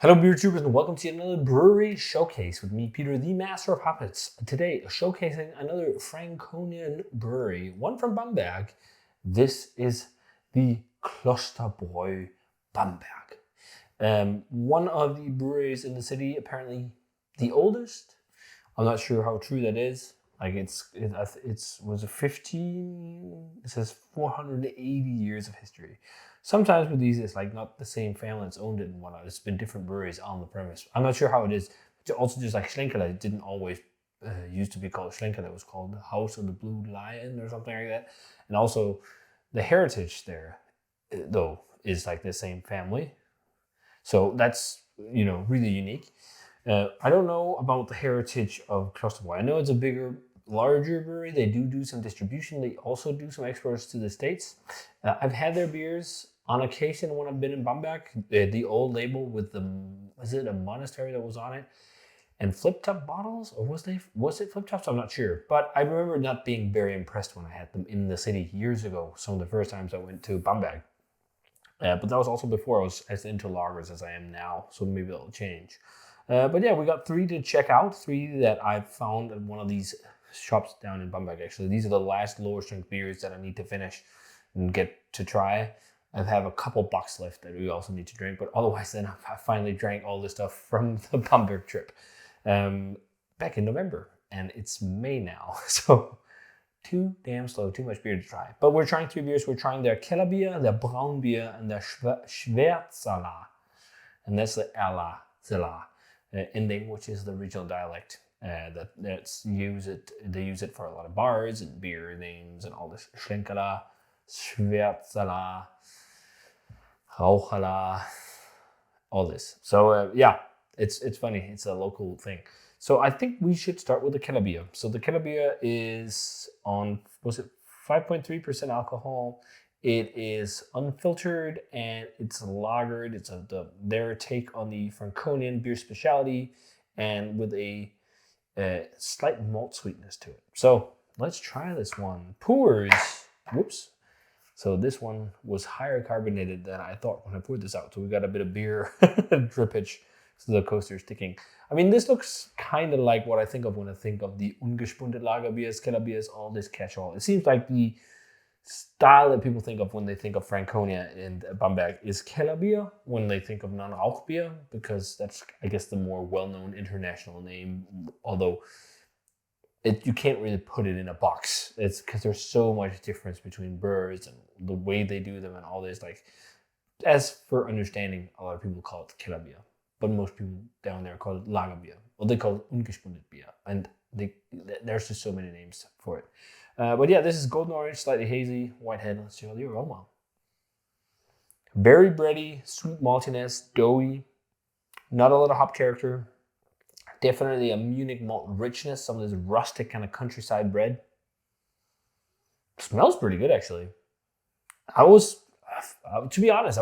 Hello beer tubers and welcome to another brewery showcase with me, Peter, the master of hoppets. Today, showcasing another Franconian brewery, one from Bamberg. This is the Klosterbräu Bamberg. One of the breweries in the city, apparently the oldest. I'm not sure how true that is. Like was a 15. It says 480 years of history. Sometimes with these, it's like not the same family that's owned it and whatnot. It's been different breweries on the premise. I'm not sure how it is. Also, just like Schlenkele, it didn't always used to be called Schlenkele. It was called the House of the Blue Lion or something like that. And also, the heritage there, though, is like the same family. So that's really unique. I don't know about the heritage of Klosterbräu. I know it's a larger brewery. They do some distribution. They also do some exports to the States. I've had their beers on occasion when I've been in Bamberg. The old label with was it a monastery that was on it? And flip top bottles, or was it flip tops? I'm not sure. But I remember not being very impressed when I had them in the city years ago. Some of the first times I went to Bamberg. But that was also before I was as into lagers as I am now. So maybe that'll change. But yeah, we got 3 to check out. 3 that I found at one of these shops down in Bamberg, actually. These are the last lower strength beers that I need to finish and get to try. I have a couple bucks left that we also need to drink, but otherwise then I finally drank all the stuff from the Bamberg trip back in November, and it's May now, so too damn slow, too much beer to try. But we're trying 3 beers. We're trying their Kellerbier, their Braunbier, and their Schwärzla, and that's the Zela ending, which is the regional dialect. They use it for a lot of bars and beer names and all this. Schlenkala, Schwärzla, Rauchala, all this. So yeah, it's funny. It's a local thing. So I think we should start with the Kellerbier. So the Kellerbier is on, was it 5.3% alcohol? It is unfiltered and it's lagered. It's their take on the Franconian beer specialty, and with a slight malt sweetness to it. So let's try this one. Pours. Whoops. So this one was higher carbonated than I thought when I poured this out. So we got a bit of beer drippage. So the coaster sticking. I mean, this looks kind of like what I think of when I think of the ungespundet Lagerbiers, Kellerbiers, all this catch-all. It seems like the style that people think of when they think of Franconia and Bamberg is Kellerbier when they think of non-Rauchbier, because that's, I guess, the more well-known international name, although you can't really put it in a box. It's because there's so much difference between brewers and the way they do them and all this. Like, as for understanding, a lot of people call it Kellerbier, but most people down there call it Lagerbier, or they call it ungespundet Bier, and there's just so many names for it. But yeah, this is golden orange, slightly hazy, white head. Let's see the aroma. Very bready, sweet maltiness, doughy, not a lot of hop character. Definitely a Munich malt richness, some of this rustic kind of countryside bread. Smells pretty good, actually. To be honest,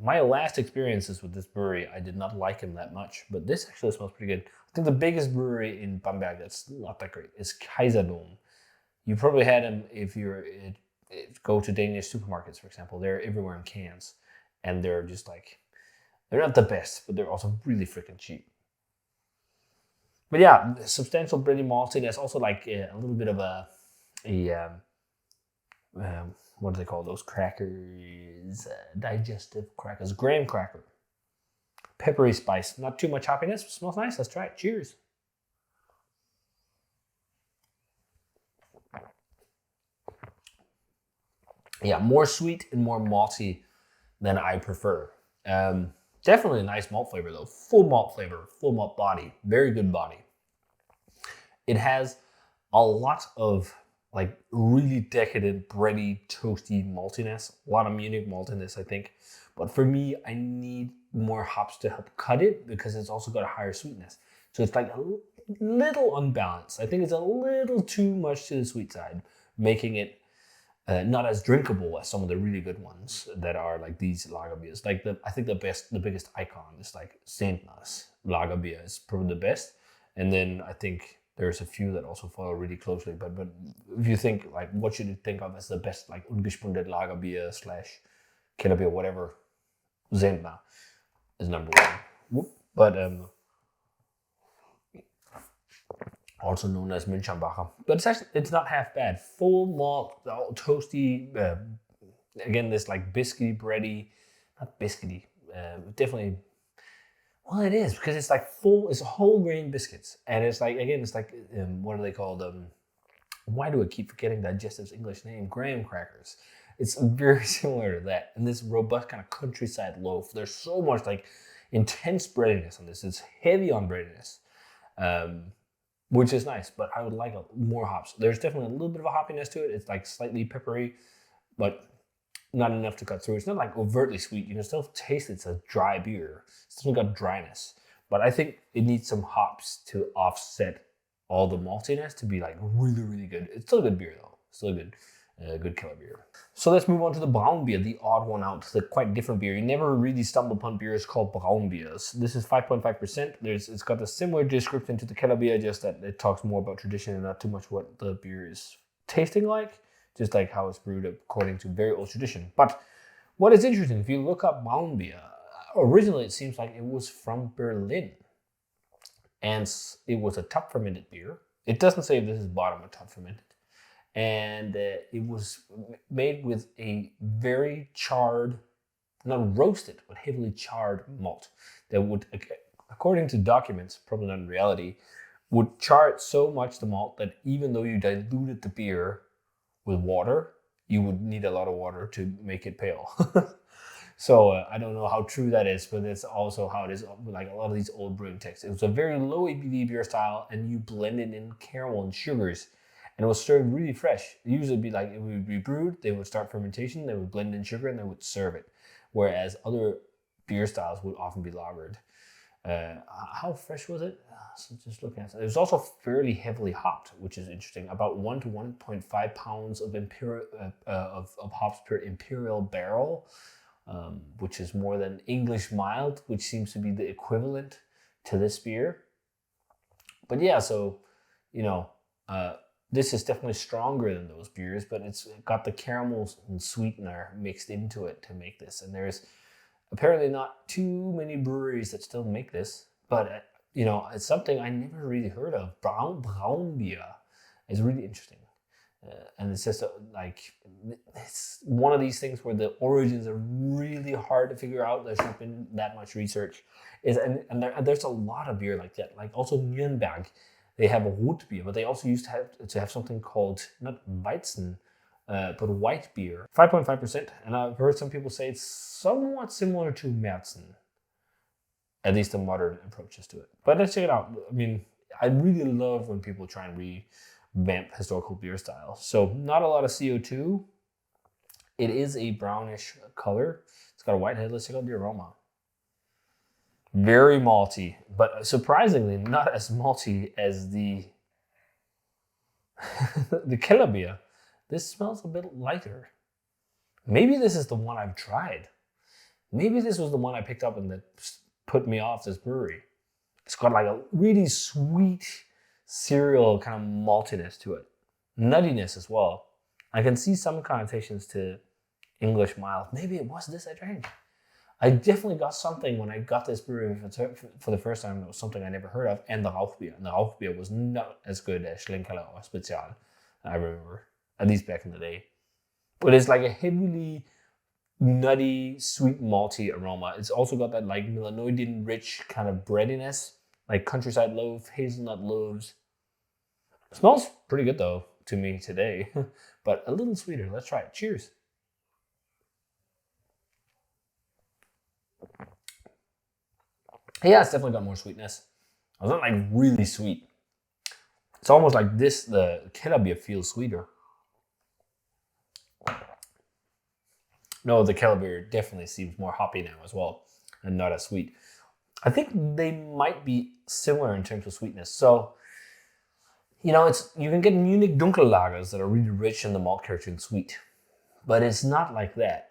my last experiences with this brewery, I did not like him that much, but this actually smells pretty good. I think the biggest brewery in Bamberg that's not that great is Kaiserdom. You probably had them if you go to Danish supermarkets, for example. They're everywhere in cans, and they're just like, they're not the best, but they're also really freaking cheap. But yeah, substantial bready maltiness, also like a little bit of what do they call those crackers? Digestive crackers, graham cracker. Peppery spice, not too much hoppiness, smells nice. Let's try it. Cheers. Yeah, more sweet and more malty than I prefer. Definitely a nice malt flavor though. Full malt flavor, full malt body, very good body. It has a lot of like really decadent, bready, toasty maltiness. A lot of Munich maltiness, I think. But for me, I need more hops to help cut it because it's also got a higher sweetness. So it's like a little unbalanced. I think it's a little too much to the sweet side, making it not as drinkable as some of the really good ones that are like these lager beers. Like I think the biggest icon is like Sandner's lager beer is probably the best, and then I think there's a few that also follow really closely. But if you think like what should you think of as the best like ungespundet Lagerbier / Kellerbier, whatever, Sandner is number 1. but also known as Münchenbacher. But it's not half bad. Full malt, all toasty. Again, this like biscuity, bready, not biscuity. Definitely. Well, it is because it's like full. It's whole grain biscuits, and it's like again, it's like what are they called? Why do I keep forgetting Digestive's English name? Graham crackers. It's very similar to that. And this robust kind of countryside loaf. There's so much like intense breadiness on this. It's heavy on breadiness, which is nice. But I would like more hops. There's definitely a little bit of a hoppiness to it. It's like slightly peppery, but not enough to cut through. It's not like overtly sweet. You can still taste it's a dry beer. It's still got dryness. But I think it needs some hops to offset all the maltiness to be like really, really good. It's still a good beer though. Still a good Kellerbier. So let's move on to the Braunbier, the odd one out, the quite different beer. You never really stumble upon beers called Braunbiers. This is 5.5%. It's got a similar description to the Kellerbier, just that it talks more about tradition and not too much what the beer is tasting like, just like how it's brewed according to very old tradition. But what is interesting, if you look up Braunbier, originally it seems like it was from Berlin. And it was a top fermented beer. It doesn't say if this is bottom or top fermented. And it was made with a very charred, not roasted, but heavily charred malt that would, according to documents, probably not in reality, would char it so much, the malt, that even though you diluted the beer with water, you would need a lot of water to make it pale. So I don't know how true that is, but it's also how it is like a lot of these old brewing texts. It was a very low ABV beer style, and you blended in caramel and sugars, and it was served really fresh. It usually be like it would be brewed, they would start fermentation, they would blend in sugar, and they would serve it. Whereas other beer styles would often be lagered. How fresh was it? So just looking at it, was also fairly heavily hopped, which is interesting. About 1 to 1.5 pounds of of hops per imperial barrel. Which is more than English mild, which seems to be the equivalent to this beer. But yeah, so, this is definitely stronger than those beers, but it's got the caramels and sweetener mixed into it to make this. And there's apparently not too many breweries that still make this, but, it's something I never really heard of. Braunbier is really interesting. And it's just it's one of these things where the origins are really hard to figure out. There's not been that much research. There's a lot of beer like that. Like also Nürnberg, they have a wheat beer, but they also used to have something called not Weizen, but white beer. 5.5%, and I've heard some people say it's somewhat similar to Märzen, at least the modern approaches to it. But let's check it out. I mean, I really love when people try and revamp historical beer style. So not a lot of CO2. It is a brownish color. It's got a white head. Let's check out the aroma. Very malty, but surprisingly not as malty as the the Kellerbier. This smells a bit lighter. Maybe this is the one I've tried. Maybe this was the one I picked up and that put me off this brewery. It's got like a really sweet cereal kind of maltiness to it. Nuttiness as well. I can see some connotations to English mild. Maybe it was this I drank. I definitely got something when I got this brewery for the first time. It was something I never heard of. And the Rauchbier. And the Rauchbier was not as good as Schlenkerla or Spezial. I remember. At least back in the day. But it's like a heavily nutty, sweet, malty aroma. It's also got that like melanoidin rich kind of breadiness. Like countryside loaf, hazelnut loaves. It smells pretty good though to me today. But a little sweeter. Let's try it. Cheers. Yeah, it's definitely got more sweetness. It's not like really sweet. It's almost like this, the Kellerbier feels sweeter. No, the Kellerbier definitely seems more hoppy now as well, and not as sweet. I think they might be similar in terms of sweetness. So, you can get Munich Dunkellagers that are really rich in the malt character and sweet, but it's not like that.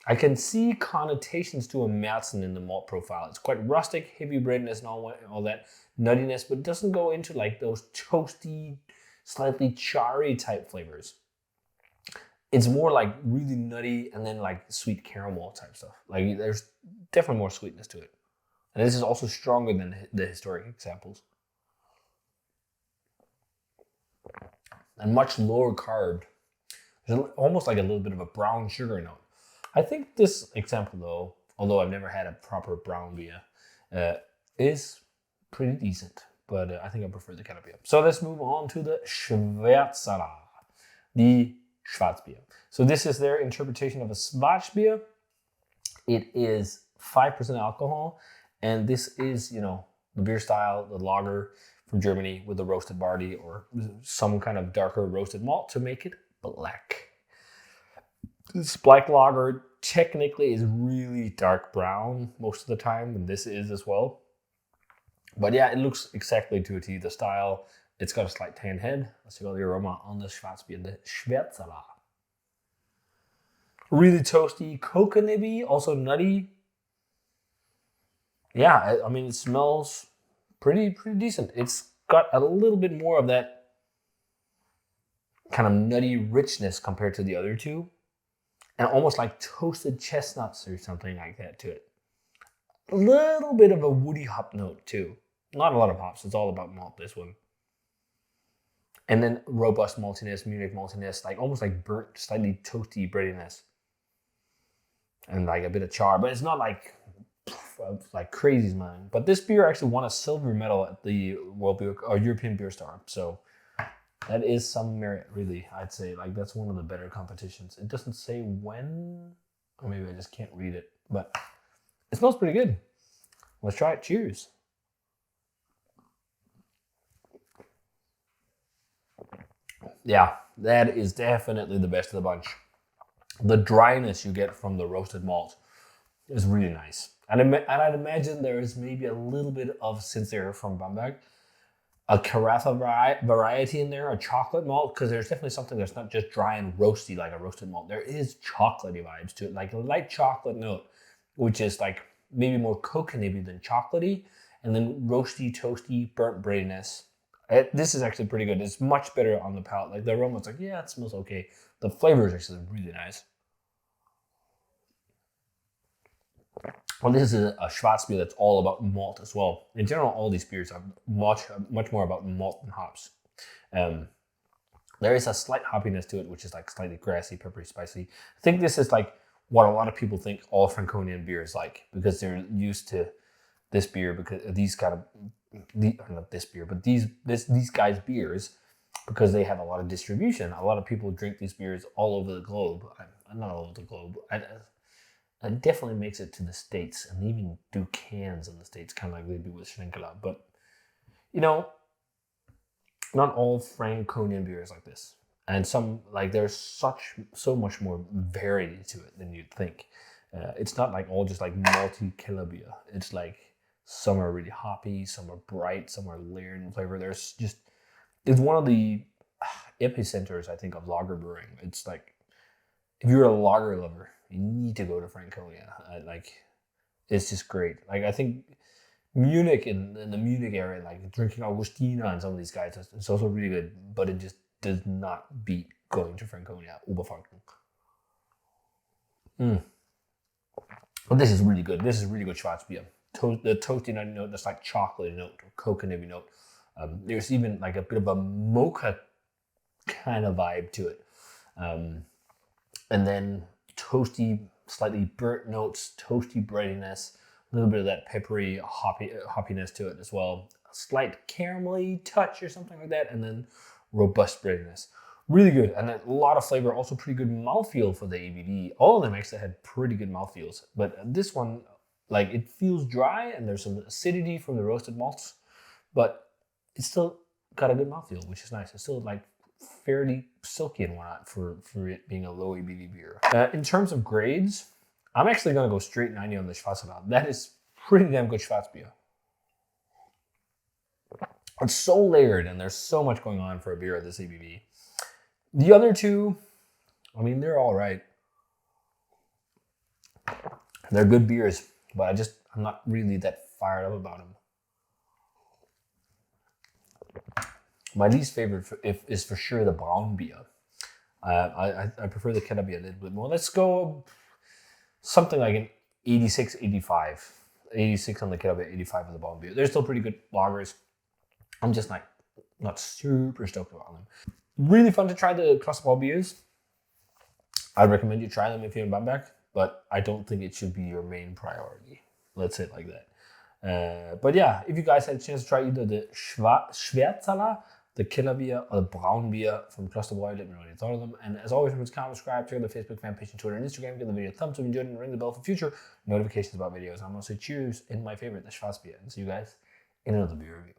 I can see connotations to a Märzen in the malt profile. It's quite rustic, heavy breadiness and all that nuttiness, but it doesn't go into like those toasty, slightly charry type flavors. It's more like really nutty and then like sweet caramel type stuff. Like there's definitely more sweetness to it. And this is also stronger than the historic examples. And much lower carb. There's almost like a little bit of a brown sugar note. I think this example though, although I've never had a proper Braunbier, is pretty decent. But I think I prefer the Kellerbier. So let's move on to the Schwärzla, the Schwarzbier. So this is their interpretation of a Schwarzbier. It is 5% alcohol, and this is, you know, the beer style, the lager from Germany with the roasted barley or some kind of darker roasted malt to make it black. This black lager technically is really dark brown most of the time, and this is as well. But yeah, it looks exactly to a T. The style, it's got a slight tan head. Let's take out the aroma on the Schwarzbier, the Schwärzla. Really toasty, coconutty, also nutty. Yeah, I mean, it smells pretty decent. It's got a little bit more of that kind of nutty richness compared to the other two. And almost like toasted chestnuts or something like that to it. A little bit of a woody hop note too. Not a lot of hops. It's all about malt, this one. And then robust maltiness, Munich maltiness, like almost like burnt, slightly toasty breadiness. And like a bit of char, but it's not like crazy, man. But this beer actually won a silver medal at the World Beer or European Beer Star. So that is some merit, really. I'd say like that's one of the better competitions. It doesn't say when, or maybe I just can't read it, but it smells pretty good. Let's try it. Cheers. Yeah, that is definitely the best of the bunch. The dryness you get from the roasted malt is really nice. And I'd imagine there is maybe a little bit of, since they're from Bamberg, a carafa variety in there, a chocolate malt, because there's definitely something that's not just dry and roasty like a roasted malt. There is chocolatey vibes to it, like a light chocolate note, which is like maybe more coconutty than chocolatey, and then roasty, toasty, burnt breadiness. This is actually pretty good. It's much better on the palate. Like the aroma's like, yeah, it smells okay. The flavor is actually really nice. Well, this is a Schwarzbier that's all about malt as well. In general, all these beers are much more about malt than hops. There is a slight hoppiness to it, which is like slightly grassy, peppery, spicy. I think this is like what a lot of people think all Franconian beer is like, because they're used to this beer, because these kind of, not this beer, but these guys' beers, because they have a lot of distribution. A lot of people drink these beers all over the globe. Not all over the globe. It definitely makes it to the States, and they even do cans in the States, kind of like they do with Schwenkela. But, you know, not all Franconian beer is like this. And some, like, there's so much more variety to it than you'd think. It's not like all just like malty Kellerbier. It's like some are really hoppy, some are bright, some are layered in flavor. It's one of the epicenters, I think, of lager brewing. It's like, if you're a lager lover, you need to go to Franconia. It's just great. Like, I think Munich in the Munich area, like drinking Augustina and some of these guys, it's also really good, but it just does not beat going to Franconia, Oberfranken. But this is really good. This is really good Schwarzbier. The toasty nutty note, that's like chocolate note or coconut note. There's even like a bit of a mocha kind of vibe to it. And then toasty, slightly burnt notes, toasty breadiness, a little bit of that peppery hoppiness to it as well. A slight caramelly touch or something like that, and then robust breadiness. Really good, and a lot of flavor, also pretty good mouthfeel for the ABV. All of them actually had pretty good mouthfeels, but this one, like, it feels dry and there's some acidity from the roasted malts, but it's still got a good mouthfeel, which is nice. It's still like fairly silky and whatnot for it being a low ABV beer. In terms of grades, I'm actually gonna go straight 90 on the Schwarzbier. That is pretty damn good Schwarzbier. It's so layered and there's so much going on for a beer at this ABV. The other two, I mean, they're all right. They're good beers, but I'm not really that fired up about them. My least favorite is for sure the Braunbier. I prefer the Kellerbier a little bit more. Let's go something like an 86, 85. 86 on the Kellerbier, 85 on the Braunbier. They're still pretty good lagers. I'm just not super stoked about them. Really fun to try the Klosterbräu beers. I'd recommend you try them if you're in Bamberg, but I don't think it should be your main priority. Let's say it like that. But yeah, if you guys had a chance to try either the Schwärzla, the Kellerbier, or the Braunbier from Klosterbräu, let me know what you thought of them. And as always, remember to comment, subscribe, check out the Facebook fan page, and Twitter, and Instagram. Give the video a thumbs up if you enjoyed it, and ring the bell for future notifications about videos. I'm going to say cheers in my favorite, the Schwarzbier, and see you guys in another beer review.